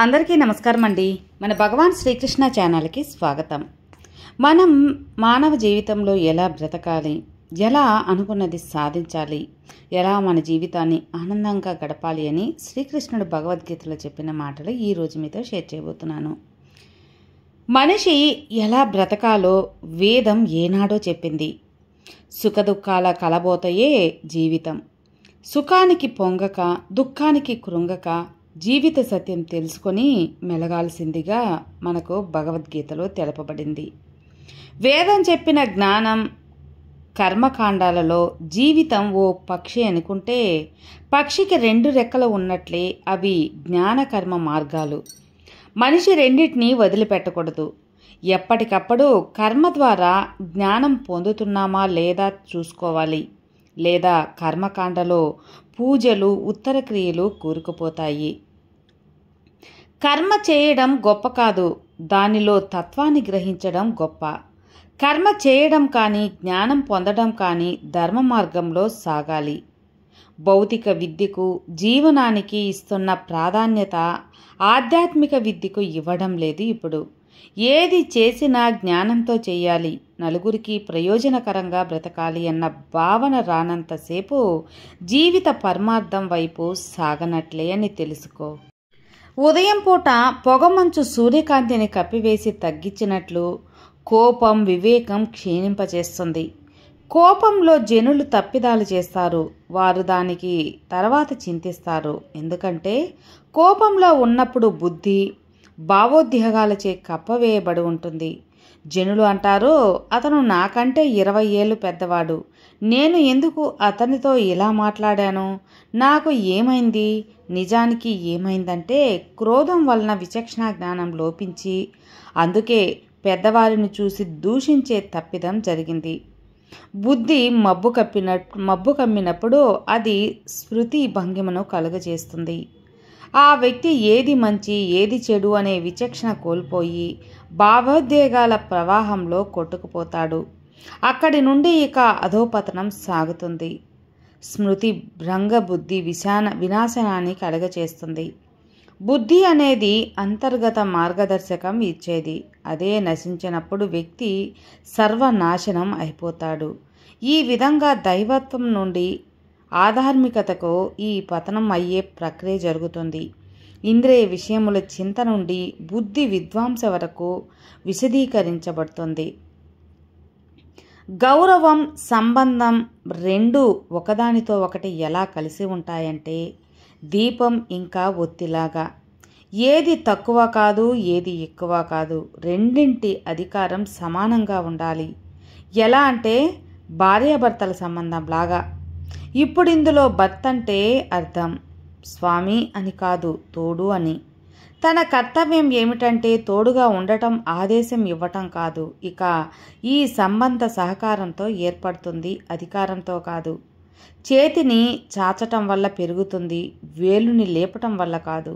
అందరికీ నమస్కారం అండి. మన భగవాన్ శ్రీకృష్ణ ఛానల్కి స్వాగతం. మనం మానవ జీవితంలో ఎలా బ్రతకాలి, ఎలా అనుకున్నది సాధించాలి, ఎలా మన జీవితాన్ని ఆనందంగా గడపాలి అని శ్రీకృష్ణుడు భగవద్గీతలో చెప్పిన మాటలు ఈరోజు మీతో షేర్ చేయబోతున్నాను. మనిషి ఎలా బ్రతకాలో వేదం ఏనాడో చెప్పింది. సుఖదుఖాల కలబోతయే జీవితం. సుఖానికి పొంగక, దుఃఖానికి కృంగక జీవిత సత్యం తెలుసుకొని మెలగాల్సిందిగా మనకు భగవద్గీతలో తెలపబడింది. వేదం చెప్పిన జ్ఞానం కర్మకాండాలలో జీవితం ఓ పక్షి అనుకుంటే పక్షికి 2 రెక్కలు ఉన్నట్లే అవి జ్ఞాన కర్మ మార్గాలు. మనిషి రెండింటినీ వదిలిపెట్టకూడదు. ఎప్పటికప్పుడు కర్మ ద్వారా జ్ఞానం పొందుతున్నామా లేదా చూసుకోవాలి. లేదా కర్మకాండలో పూజలు, ఉత్తర క్రియలు కూరుకుపోతాయి. కర్మ చేయడం గొప్ప కాదు, దానిలో తత్వాన్ని గ్రహించడం గొప్ప. కర్మ చేయడం కానీ, జ్ఞానం పొందడం కానీ ధర్మ మార్గంలో సాగాలి. భౌతిక విద్యకు, జీవనానికి ఇస్తున్న ప్రాధాన్యత ఆధ్యాత్మిక విద్యకు ఇవ్వడం లేదు ఇప్పుడు. ఏది చేసినా జ్ఞానంతో చేయాలి, నలుగురికి ప్రయోజనకరంగా బ్రతకాలి అన్న భావన రానంతసేపు జీవిత పరమార్థం వైపు సాగనట్లే అని తెలుసుకో. ఉదయం పూట పొగమంచు సూర్యకాంతిని కప్పివేసి తగ్గించినట్లు కోపం వివేకం క్షీణింపచేస్తుంది. కోపంలో జనులు తప్పిదాలు చేస్తారు, వారు దానికి తర్వాత చింతిస్తారు. ఎందుకంటే కోపంలో ఉన్నప్పుడు బుద్ధి భావోద్వేగాలచే కప్పవేయబడి ఉంటుంది. జనులు అంటారు, అతను నాకంటే 20 ఏళ్ళు పెద్దవాడు, నేను ఎందుకు అతనితో ఇలా మాట్లాడాను, నాకు ఏమైంది? నిజానికి ఏమైందంటే క్రోధం వలన విచక్షణ జ్ఞానం లోపించి అందుకే పెద్దవారిని చూసి దూషించే తప్పిదం జరిగింది. బుద్ధి మబ్బు కమ్మినప్పుడు అది స్మృతి భంగిమను కలుగజేస్తుంది. ఆ వ్యక్తి ఏది మంచి ఏది చెడు అనే విచక్షణ కోల్పోయి భావోద్వేగాల ప్రవాహంలో కొట్టుకుపోతాడు. అక్కడి నుండి ఇక అధోపతనం సాగుతుంది. స్మృతి భ్రంగ బుద్ధి వినాశనాన్ని కలుగచేస్తుంది. బుద్ధి అనేది అంతర్గత మార్గదర్శకం ఇచ్చేది. అదే నశించినప్పుడు వ్యక్తి సర్వనాశనం అయిపోతాడు. ఈ విధంగా దైవత్వం నుండి ఆధార్మికతకు ఈ పతనం అయ్యే ప్రక్రియ జరుగుతుంది. ఇంద్రియ విషయముల చింత నుండి బుద్ధి విద్వాంస వరకు విశదీకరించబడుతుంది. గౌరవం, సంబంధం రెండూ ఒకదానితో ఒకటి ఎలా కలిసి ఉంటాయంటే దీపం ఇంకా ఒత్తిలాగా. ఏది తక్కువ కాదు, ఏది ఎక్కువ కాదు, రెండింటి అధికారం సమానంగా ఉండాలి. ఎలా అంటే భార్యాభర్తల సంబంధం లాగా. ఇప్పుడు ఇందులో భర్త అంటే అర్థం స్వామి అని కాదు, తోడు అని. తన కర్తవ్యం ఏమిటంటే తోడుగా ఉండటం, ఆదేశం ఇవ్వటం కాదు. ఇక ఈ సంబంధ సహకారంతో ఏర్పడుతుంది, అధికారంతో కాదు. చేతిని చాచటం వల్ల పెరుగుతుంది, వేలుని లేపటం వల్ల కాదు.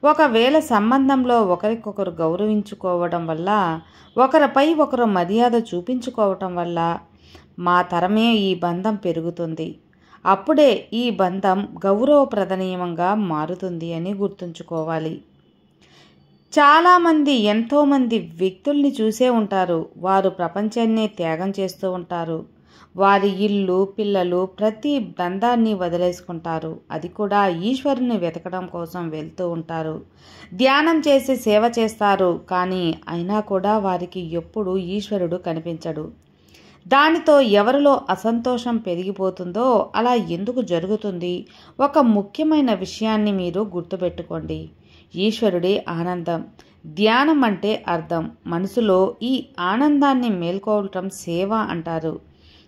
ఒకవేళ సంబంధంలో ఒకరికొకరు గౌరవించుకోవడం వల్ల, ఒకరిపై ఒకరు మర్యాద చూపించుకోవటం వల్ల మా తరమే ఈ బంధం పెరుగుతుంది. అప్పుడే ఈ బంధం గౌరవప్రదనీయంగా మారుతుంది అని గుర్తుంచుకోవాలి. చాలామంది ఎంతోమంది వ్యక్తుల్ని చూసే ఉంటారు. వారు ప్రపంచాన్నే త్యాగం చేస్తూ ఉంటారు. వారి ఇల్లు, పిల్లలు, ప్రతి బంధాన్ని వదిలేసుకుంటారు. అది కూడా ఈశ్వరుని వెతకడం కోసం వెళ్తూ ఉంటారు. ధ్యానం చేసి సేవ చేస్తారు. కానీ అయినా కూడా వారికి ఎప్పుడు ఈశ్వరుడు కనిపించడు. దానితో ఎవరిలో అసంతోషం పెరిగిపోతుందో అలా ఎందుకు జరుగుతుంది? ఒక ముఖ్యమైన విషయాన్ని మీరు గుర్తుపెట్టుకోండి. ఈశ్వరుడే ఆనందం. ధ్యానం అంటే అర్థం. మనసులో ఈ ఆనందాన్ని మేల్కోవటం సేవ అంటారు.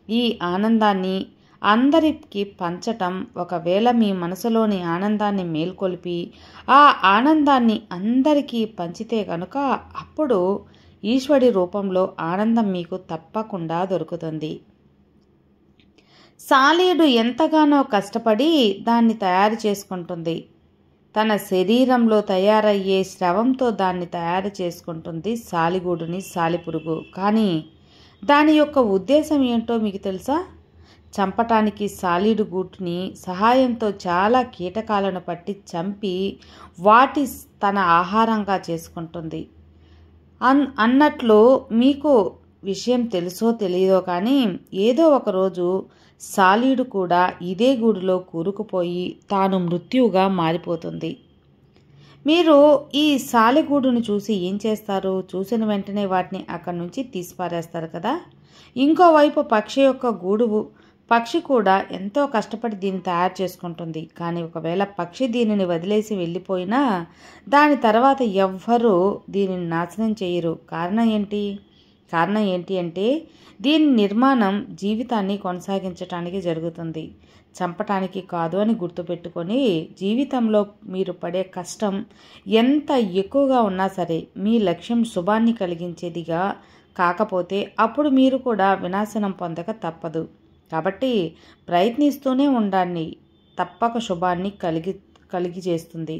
ఈ ఆనందాన్ని అందరికీ పంచటం. ఒకవేళ మీ మనసులోని ఆనందాన్ని మేల్కొల్పి ఆ ఆనందాన్ని అందరికీ పంచితే కనుక అప్పుడు ఈశ్వరుడి రూపంలో ఆనందం మీకు తప్పకుండా దొరుకుతుంది. సాలీడు ఎంతగానో కష్టపడి దాన్ని తయారు చేసుకుంటుంది. తన శరీరంలో తయారయ్యే స్రవంతో దాన్ని తయారు చేసుకుంటుంది సాలిగూడుని, సాలిపురుగు. కానీ దాని యొక్క ఉద్దేశం ఏంటో మీకు తెలుసా? చంపటానికి సాలీడు గూటిని సహాయంతో చాలా కీటకాలను పట్టి చంపి వాటి తన ఆహారంగా చేసుకుంటుంది. అన్నట్లు మీకు విషయం తెలుసో తెలియదో కానీ ఏదో ఒకరోజు సాలీడు కూడా ఇదే గూడులో కూరుకుపోయి తాను మృత్యువుగా మారిపోతుంది. మీరు ఈ సాలెగూడును చూసి ఏం చేస్తారు? చూసిన వెంటనే వాటిని అక్కడి నుంచి తీసిపారేస్తారు కదా. ఇంకోవైపు పక్షి కూడా ఎంతో కష్టపడి దీన్ని తయారు చేసుకుంటుంది. కానీ ఒకవేళ పక్షి దీనిని వదిలేసి వెళ్ళిపోయినా దాని తర్వాత ఎవ్వరూ దీనిని నాశనం చేయరు. కారణం ఏంటి అంటే దీని నిర్మాణం జీవితాన్ని కొనసాగించటానికి జరుగుతుంది, చంపటానికి కాదు అని గుర్తుపెట్టుకొని జీవితంలో మీరు పడే కష్టం ఎంత ఎక్కువగా ఉన్నా సరే మీ లక్ష్యం శుభాన్ని కలిగించేదిగా కాకపోతే అప్పుడు మీరు కూడా వినాశనం పొందక తప్పదు. కాబట్టి ప్రయత్నిస్తూనే ఉండండి, తప్పక శుభాన్ని కలిగి చేస్తుంది.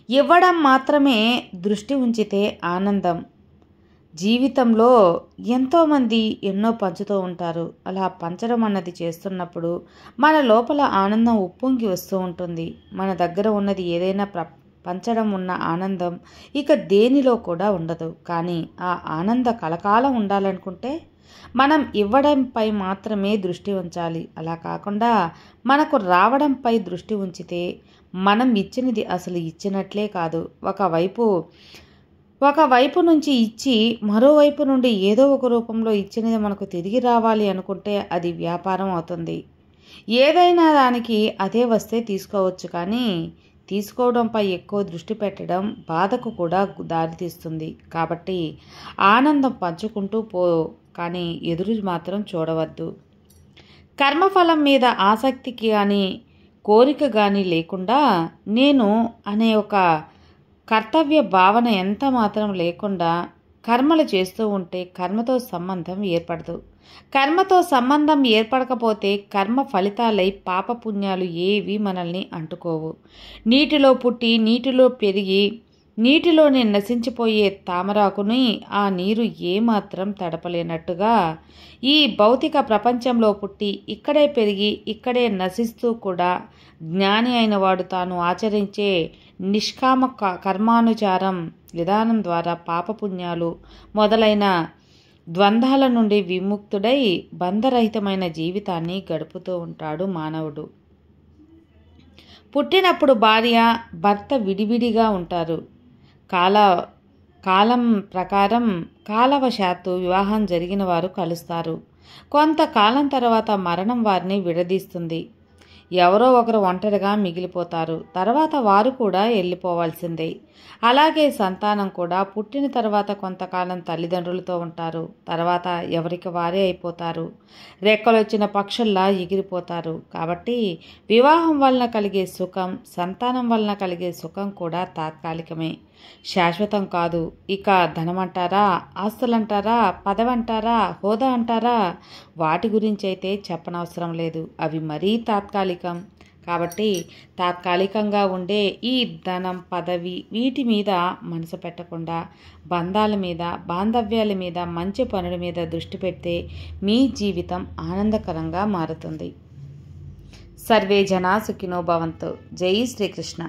ఇవ్వడం మాత్రమే దృష్టి ఉంచితే ఆనందం. జీవితంలో ఎంతోమంది ఎన్నో పంచుతూ ఉంటారు. అలా పంచడం అన్నది చేస్తున్నప్పుడు మన లోపల ఆనందం ఉప్పొంగి వస్తూ ఉంటుంది. మన దగ్గర ఉన్నది ఏదైనా పంచడం ఉన్న ఆనందం ఇక దేనిలో కూడా ఉండదు. కానీ ఆ ఆనంద కలకాలం ఉండాలనుకుంటే మనం ఇవ్వడంపై మాత్రమే దృష్టి ఉంచాలి. అలా కాకుండా మనకు రావడంపై దృష్టి ఉంచితే మనం ఇచ్చినది అసలు ఇచ్చినట్లే కాదు. ఒకవైపు నుంచి ఇచ్చి మరోవైపు నుండి ఏదో ఒక రూపంలో ఇచ్చినది మనకు తిరిగి రావాలి అనుకుంటే అది వ్యాపారం అవుతుంది. ఏదైనా దానికి అదే వస్తే తీసుకోవచ్చు, కానీ తీసుకోవడంపై ఎక్కువ దృష్టి పెట్టడం బాధకు కూడా దారితీస్తుంది. కాబట్టి ఆనందం పంచుకుంటూ కానీ ఎదురు మాత్రం చూడవద్దు. కర్మఫలం మీద ఆసక్తికి కానీ కోరిక కానీ లేకుండా నేను అనే ఒక కర్తవ్య భావన ఎంత మాత్రం లేకుండా కర్మలు చేస్తూ ఉంటే కర్మతో సంబంధం ఏర్పడదు. కర్మతో సంబంధం ఏర్పడకపోతే కర్మ ఫలితాలై పాపపుణ్యాలు ఏవి మనల్ని అంటుకోవు. నీటిలో పుట్టి నీటిలో పెరిగి నీటిలోనే నశించిపోయే తామరాకుని ఆ నీరు ఏమాత్రం తడపలేనట్టుగా ఈ భౌతిక ప్రపంచంలో పుట్టి ఇక్కడే పెరిగి ఇక్కడే నశిస్తూ కూడా జ్ఞాని అయిన వాడు తాను ఆచరించే నిష్కామ కర్మానుచారం విధానం ద్వారా పాపపుణ్యాలు మొదలైన ద్వంద్వాల నుండి విముక్తుడై బంధరహితమైన జీవితాన్ని గడుపుతూ ఉంటాడు మానవుడు. పుట్టినప్పుడు భార్య భర్త విడివిడిగా ఉంటారు. కాలం ప్రకారం కాలవశాత్తు వివాహం జరిగిన వారు కలుస్తారు. కొంతకాలం తర్వాత మరణం వారిని విడదీస్తుంది. ఎవరో ఒకరు ఒంటరిగా మిగిలిపోతారు. తర్వాత వారు కూడా వెళ్ళిపోవాల్సిందే. అలాగే సంతానం కూడా పుట్టిన తర్వాత కొంతకాలం తల్లిదండ్రులతో ఉంటారు. తర్వాత ఎవరికి వారే అయిపోతారు. రెక్కలొచ్చిన పక్షుల్లా ఎగిరిపోతారు. కాబట్టి వివాహం వలన కలిగే సుఖం, సంతానం వలన కలిగే సుఖం కూడా తాత్కాలికమే, శాశ్వతం కాదు. ఇక ధనమంటారా, ఆస్తులంటారా, పదవంటారా, హోదా అంటారా, వాటి గురించి అయితే చెప్పనవసరం లేదు. అవి మరీ తాత్కాలికం. కాబట్టి తాత్కాలికంగా ఉండే ఈ ధనం, పదవి వీటి మీద మనసు పెట్టకుండా బంధాల మీద, బాంధవ్యాల మీద, మంచి పనుల మీద దృష్టి పెడితే మీ జీవితం ఆనందకరంగా మారుతుంది. సర్వే జనా సుఖినో భవంతు. జై శ్రీకృష్ణ.